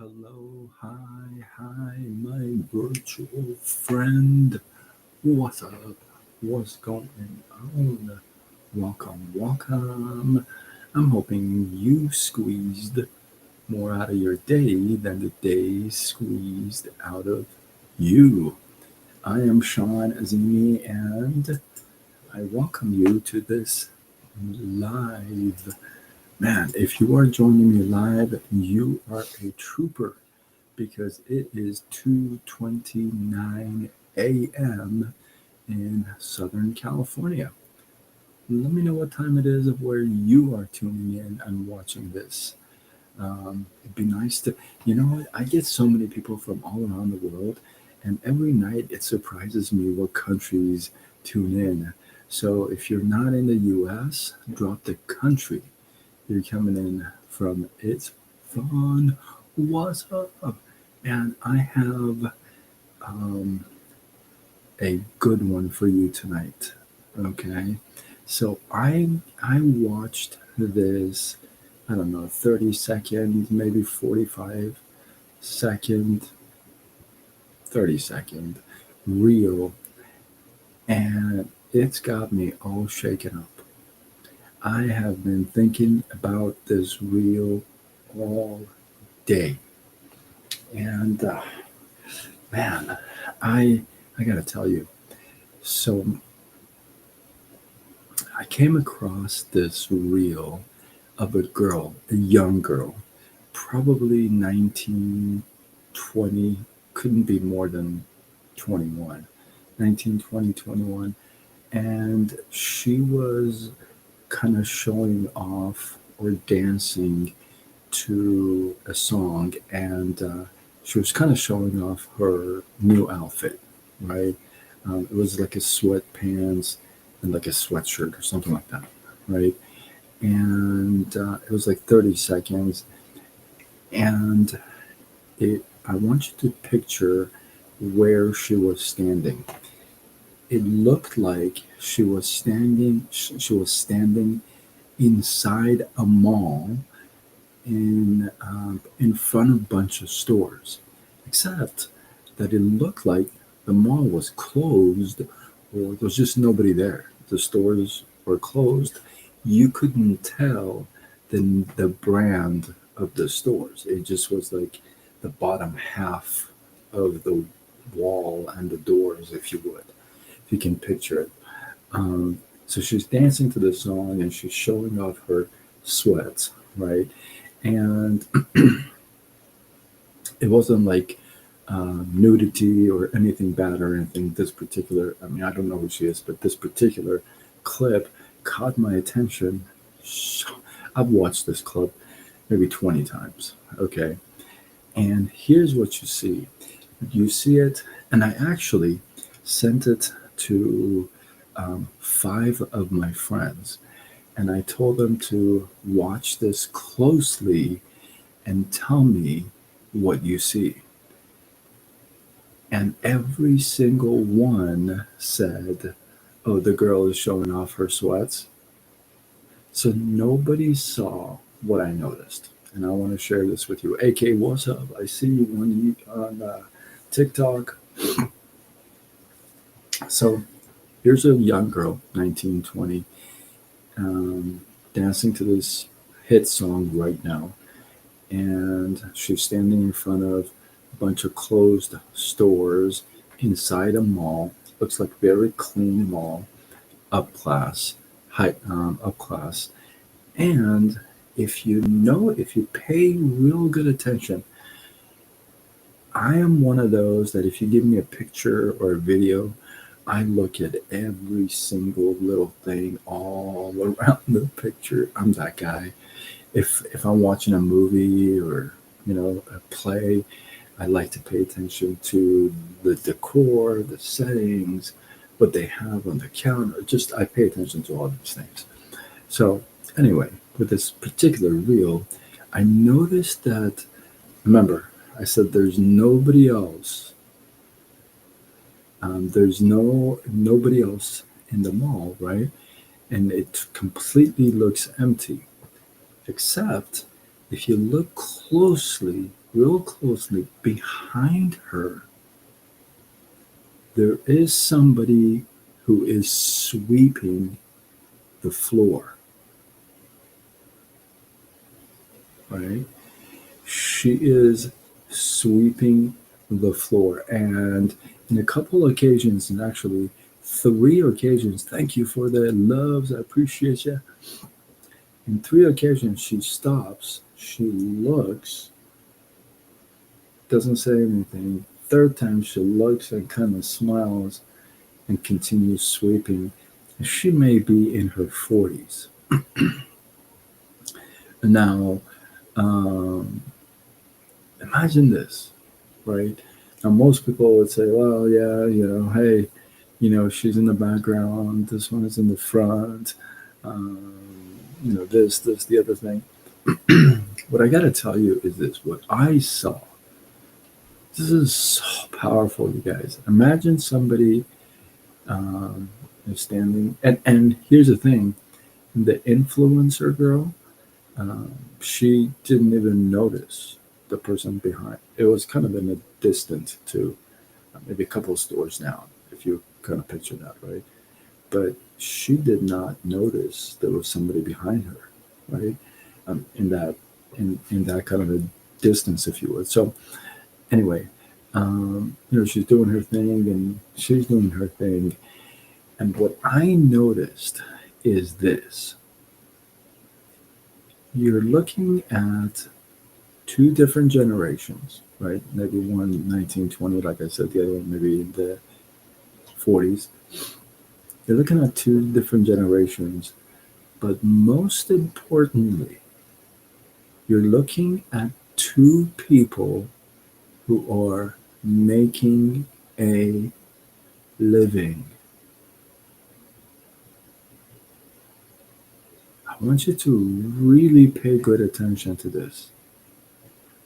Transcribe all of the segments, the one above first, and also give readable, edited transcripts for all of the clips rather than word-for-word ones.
hello, hi, my virtual friend. What's up? What's going on? Welcome. I'm hoping you squeezed more out of your day than the day squeezed out of you. I am Sean Azimi and I welcome you to this live. Man, if you are joining me live, you are a trooper because it is 2:29 a.m. in Southern California. Let me know what time it is of where you are tuning in and watching this. It'd be nice to, I get so many people from all around the world, and every night it surprises me what countries tune in. So if you're not in the US, drop the country you're coming in from. It's fun. What's up? And I have um, a good one for you tonight. Okay, so I watched this. I don't know, 30 second, maybe 45 second, 30 second reel, and it's got me all shaken up. I have been thinking about this reel all day, and man, I I gotta tell you. So I came across this reel of a girl, a young girl, probably 19, 20, couldn't be more than 21, 19, 20, 21. And she was kind of showing off or dancing to a song, and she was kind of showing off her new outfit, right? It was like a sweatpants and like a sweatshirt or something like that, right? And it was like 30 seconds, and it. I want you to picture where she was standing. It looked like she was standing inside a mall in front of a bunch of stores, except that it looked like the mall was closed or there was just nobody there. The stores were closed. You couldn't tell the brand of the stores. It just was like the bottom half of the wall and the doors, if you would, if you can picture it. Um, so she's dancing to the song and she's showing off her sweats, right? And it wasn't like nudity or anything bad or anything. This particular, I mean, I don't know who she is, but this particular clip caught my attention. So, I've watched this clip maybe 20 times. Okay. And here's what you see. You see it, and I actually sent it to five of my friends, and I told them to watch this closely and tell me what you see. And every single one said, "Oh, the girl is showing off her sweats." So nobody saw what I noticed. And I want to share this with you. AK, what's up? I see you on TikTok. So here's a young girl, 19, 20, um, dancing to this hit song right now. And she's standing in front of a bunch of closed stores inside a mall. Looks like very clean mall, up class, up class. And if you pay real good attention, I am one of those that if you give me a picture or a video, I look at every single little thing all around the picture. I'm that guy. If I'm watching a movie or a play, I like to pay attention to the decor, the settings, what they have on the counter. Just I pay attention to all these things. So anyway, with this particular reel, I noticed that. Remember, I said there's nobody else. There's nobody else in the mall, right? And it completely looks empty, except if you look closely real closely behind her, there is somebody who is sweeping the floor, right? She is sweeping the floor. And in a couple occasions, and actually three occasions, thank you for the loves, I appreciate you. In three occasions, she stops, she looks, doesn't say anything. Third time, she looks and kind of smiles and continues sweeping. She may be in her 40s. Now, um, imagine this, right? Now, most people would say, well, yeah, hey, she's in the background, this one is in the front, this, the other thing. What I got to tell you is this: what I saw, this is so powerful, you guys. Imagine somebody um, is standing, and here's the thing: the influencer girl, she didn't even notice the person behind. It was kind of in a distance to maybe a couple of stores down, if you kind of picture that, right? But she did not notice there was somebody behind her, right? In that kind of a distance, if you would. So anyway, she's doing her thing and she's doing her thing. And what I noticed is this: you're looking at two different generations, right? Maybe one 1920, like I said, the other one maybe in the 40s. You're looking at two different generations, but most importantly, you're looking at two people who are making a living. I want you to really pay good attention to this.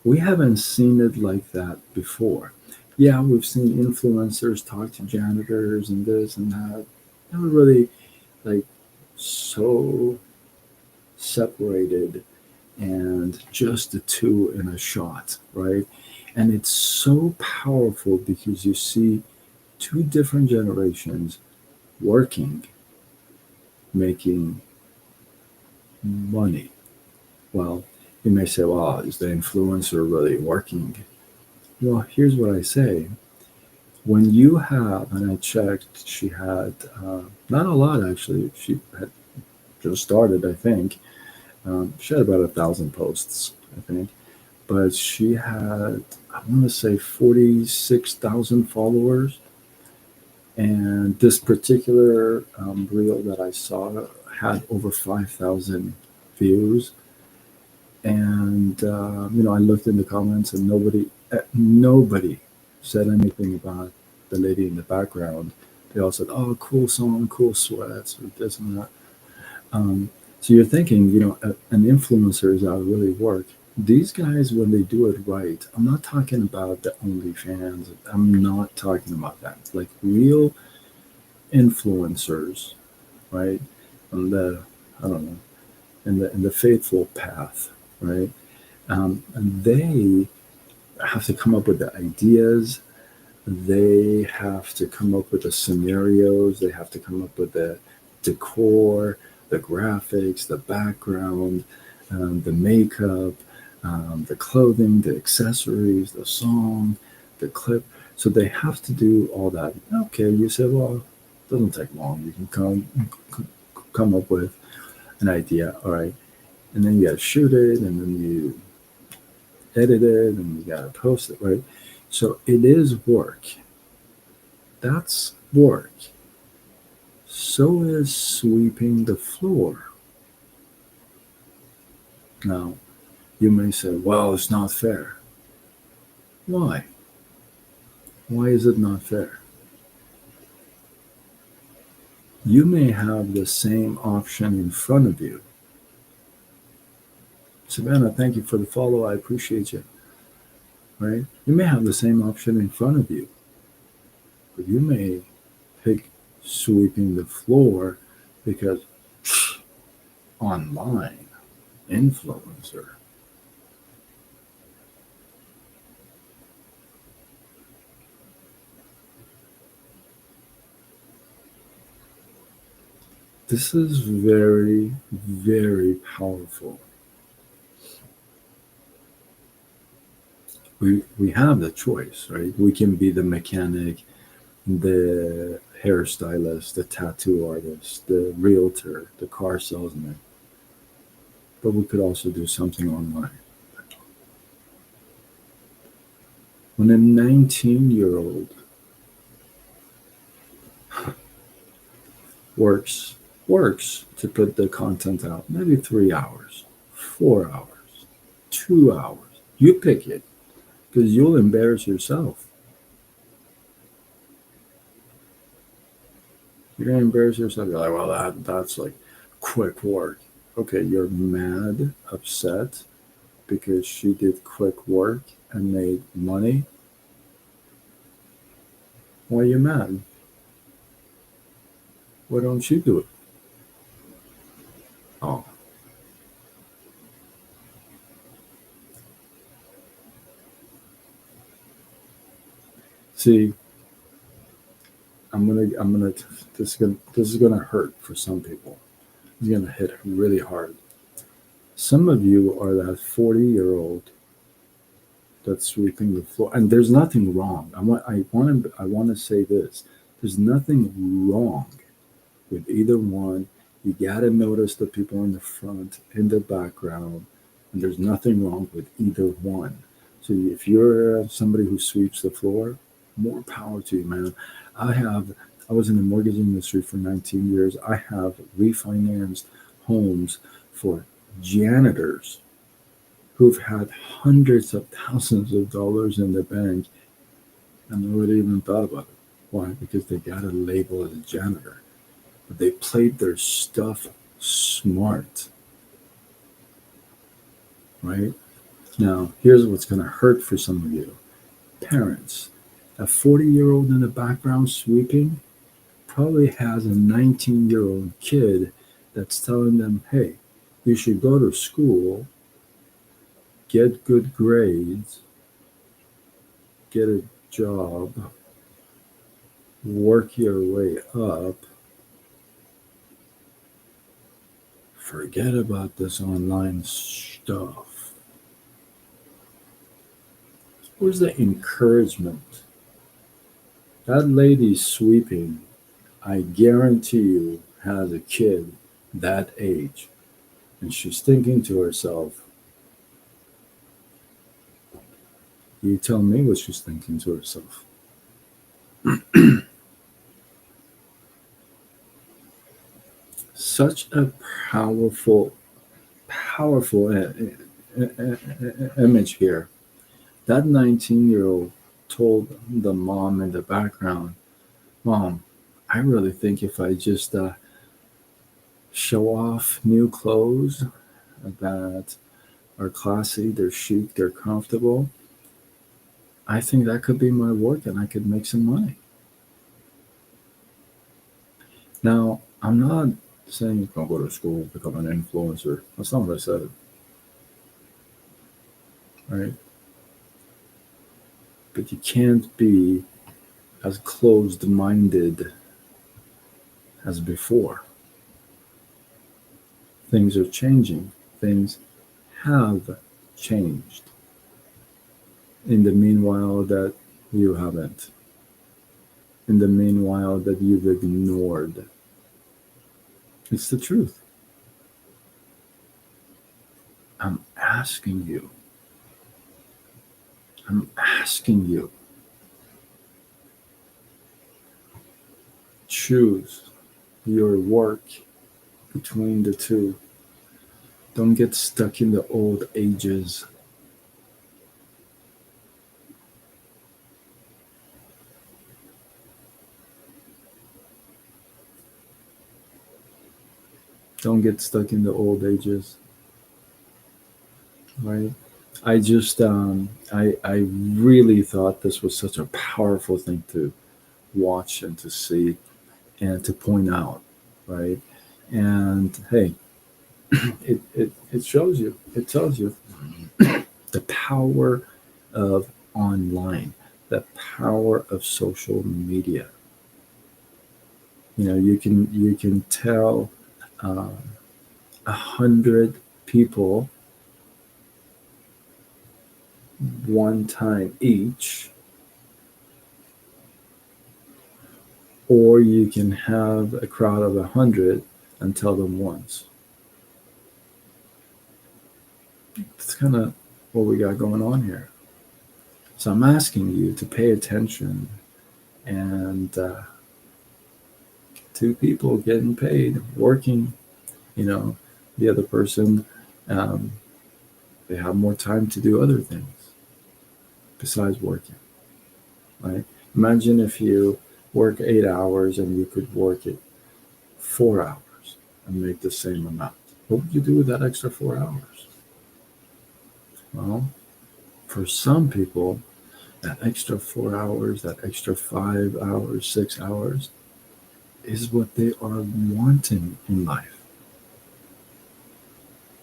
We haven't seen it like that before. Yeah, we've seen influencers talk to janitors and this and that. Never really like so separated and just the two in a shot, right? And it's so powerful because you see two different generations working, making money. Well, you may say, well, is the influencer really working? Well, here's what I say. When you have, and I checked, she had not a lot actually. She had just started, I think. She had about 1,000 posts, I think. But she had, I want to say, 46,000 followers. And this particular reel that I saw had over 5,000 views. And I looked in the comments, and nobody said anything about the lady in the background. They all said, "Oh, cool song, cool sweats, or this and that." Um, so you're thinking, an influencer is out really work. These guys, when they do it right, I'm not talking about the OnlyFans. I'm not talking about that. Like real influencers, right? And I don't know, in the faithful path, right? And they have to come up with the ideas. They have to come up with the scenarios. They have to come up with the decor, the graphics, the background, the makeup, the clothing, the accessories, the song, the clip. So they have to do all that. Okay, you said, well, it doesn't take long. You can come up with an idea. All right, and then you got to shoot it, and then you edit it, and you got to post it, right? So it is work. That's work. So is sweeping the floor. Now, you may say, well, it's not fair. Why? Why is it not fair? You may have the same option in front of you. Savannah, thank you for the follow. I appreciate you. Right? You may have the same option in front of you, but you may pick sweeping the floor because online influencer. This is very, very powerful. We have the choice, right? We can be the mechanic, the hairstylist, the tattoo artist, the realtor, the car salesman, but we could also do something online. When a 19-year-old works works to put the content out, maybe 3 hours, 4 hours, 2 hours, you pick it because you'll embarrass yourself. You're gonna embarrass yourself. You're like, well, that's like quick work. Okay, you're mad, upset because she did quick work and made money. Why are you mad? Why don't you do it? Oh, see, I'm gonna. This is gonna hurt for some people. It's gonna hit really hard. Some of you are that 40-year-old that's sweeping the floor, and there's nothing wrong. I want to say this. There's nothing wrong with either one. You gotta notice the people in the front, in the background, and there's nothing wrong with either one. So if you're somebody who sweeps the floor, more power to you, man. I have. I was in the mortgage industry for 19 years. I have refinanced homes for janitors who've had hundreds of thousands of dollars in the bank and nobody even thought about it. Why? Because they got a label as a janitor. But they played their stuff smart, right? Now, here's what's going to hurt for some of you parents. A 40-year-old in the background sweeping probably has a 19-year-old kid that's telling them, hey, you should go to school, get good grades, get a job, work your way up, forget about this online stuff. Where's the encouragement? That lady sweeping, I guarantee you, has a kid that age. And she's thinking to herself, you tell me what she's thinking to herself. Such a powerful, powerful image here. That 19-year-old told the mom in the background, Mom, I really think if I just show off new clothes that are classy, they're chic, they're comfortable, I think that could be my work and I could make some money. Now, I'm not saying don't go to school, become an influencer. That's not what I said, right? But you can't be as closed minded as before. Things are changing. Things have changed. In the meanwhile, that you haven't. In the meanwhile, that you've ignored. It's the truth. I'm asking you. I'm asking you. Choose your work between the two. Don't get stuck in the old ages. Don't get stuck in the old ages, right? I really thought this was such a powerful thing to watch and to see and to point out, right? And hey, it shows you, it tells you the power of online, the power of social media. You can tell um, 100 people one time each, or you can have a crowd of 100 and tell them once. That's kind of what we got going on here. So I'm asking you to pay attention, and two people getting paid, working, you know, the other person, um, they have more time to do other things besides working, right? Imagine if you work 8 hours and you could work it 4 hours and make the same amount. What would you do with that extra 4 hours? Well, for some people, that extra 4 hours, that extra 5 hours, 6 hours is what they are wanting in life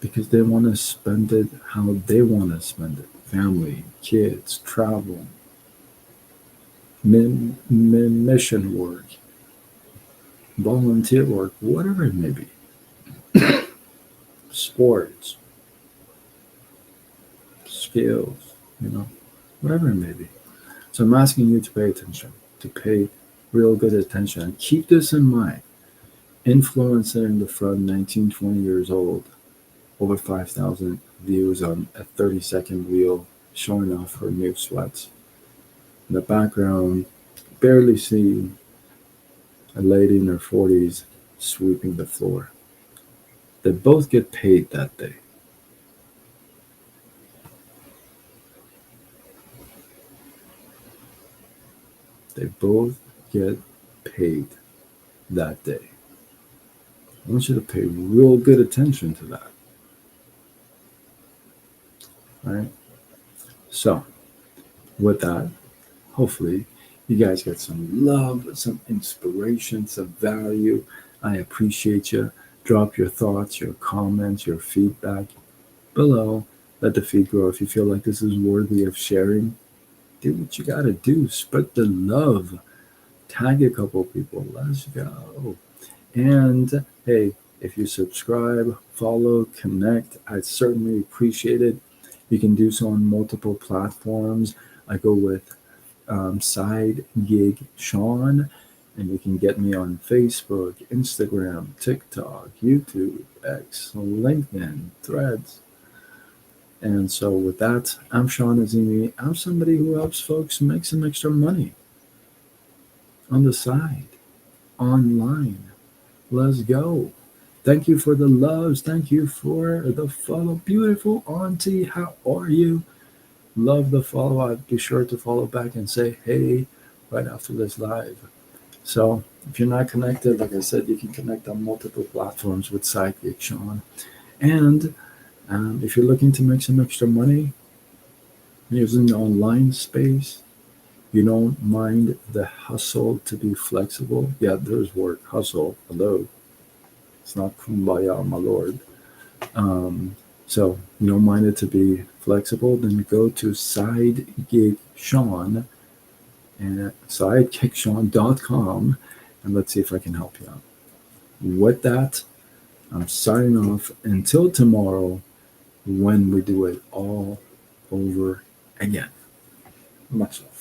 because they want to spend it how they want to spend it: family, kids, travel, mission work, volunteer work, whatever it may be, sports, skills, whatever it may be. So I'm asking you to pay attention, to pay real good attention. And keep this in mind. Influencer in the front, 19, 20 years old, over 5,000 views on a 30-second reel showing off her new sweats. In the background, barely seen a lady in her 40s sweeping the floor. They both get paid that day. They both get paid that day. I want you to pay real good attention to that. Right? So, with that, hopefully, you guys get some love, some inspiration, some value. I appreciate you. Drop your thoughts, your comments, your feedback below. Let the feed grow. If you feel like this is worthy of sharing, do what you got to do. Spread the love. Tag a couple people. Let's go. And hey, if you subscribe, follow, connect, I certainly appreciate it. You can do so on multiple platforms. I go with Side Gig Sean, and you can get me on Facebook, Instagram, TikTok, YouTube, X, LinkedIn, Threads. And so, with that, I'm Sean Azimi. I'm somebody who helps folks make some extra money on the side, online. Let's go. Thank you for the loves. Thank you for the follow. Beautiful auntie, how are you? Love the follow. I'd be sure to follow back and say hey right after this live. So if you're not connected, like I said, you can connect on multiple platforms with Sidekick Sean. And if you're looking to make some extra money using the online space, you don't mind the hustle to be flexible. Yeah, there's work, hustle. Hello. It's not kumbaya, my lord. Um, so you don't mind it to be flexible, then go to Side Gig Sean and sidekickshawn.com, and let's see if I can help you out. With that, I'm signing off until tomorrow when we do it all over again. Much love.